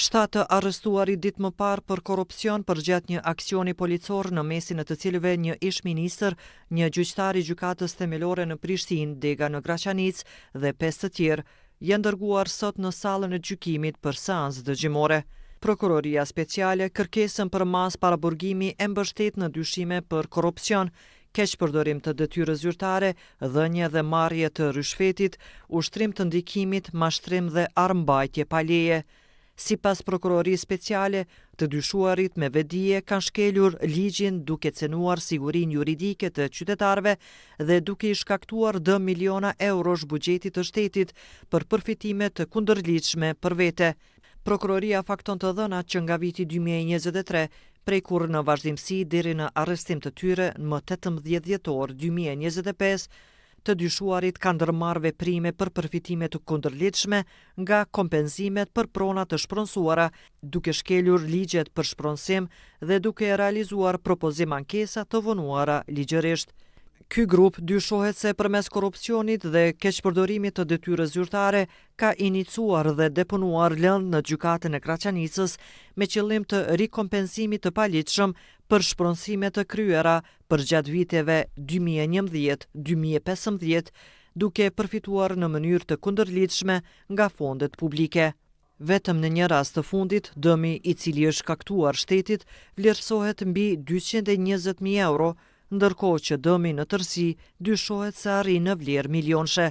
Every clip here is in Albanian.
7 të arrestuarit ditë më parë për korrupsion përgjatë një aksioni policor në mesin e të cilëve një ish-ministër, një gjyqtar i gjykatës themelore në Prishtinë, Dega në Graçanic dhe 5 të tjerë janë dërguar sot në sallën e gjykimit për seancë dëgjimore. Prokuroria speciale kërkesën për mas paraburgimi e mbështet në dyshime për korrupsion, keqpërdorim të detyrës zyrtare, dhënie dhe marrje të rishfetit, ushtrim të ndikimit, mashtrim dhe armbajtje pa leje. Sipas prokurorisë speciale, të dyshuarit me vedije kanë shkelur ligjin duke cenuar sigurinë juridike të qytetarëve dhe duke i shkaktuar dëm miliona eurosh buxhetit të shtetit për përfitime të kundërligjshme për vete. Prokuroria fakton të dhënat që nga viti 2023 prekur në vazhdimsi deri në arrestim të tyre më 18 dhjetor 2025, të dyshuarit kanë ndërmarrë veprime për përfitime të kundërligjshme nga kompenzimet për prona të shpronësuara, duke shkelur ligjet për shpronësim dhe duke realizuar propozim ankesa të vonuara ligjërisht. Ky grup dyshohet se përmes korrupsionit dhe keqpërdorimit të detyrës zyrtare ka iniciuar dhe deponuar lëndë në gjykatën e Graçanicës me qëllim të rikompenzimit të paligjshëm për shpronësime të kryera përgjatë viteve 2011-2015, duke përfituar në mënyrë të kundërligjshme nga fondet publike. Vetëm në një rast të fundit, dëmi i cili është shkaktuar shtetit vlerësohet mbi 220.000 euro, ndërkohë që dëmi në tërësi dyshohet se arrin në vlerë milionshë.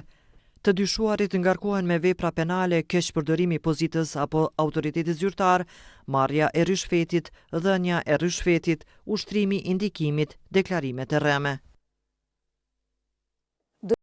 Të dyshuarit ngarkohen me vepra penale, keqpërdorimi i pozitës apo autoritetit zyrtar, marrja e rishfetit, dhënia e rishfetit, ushtrimi i ndikimit, deklarimet e rreme.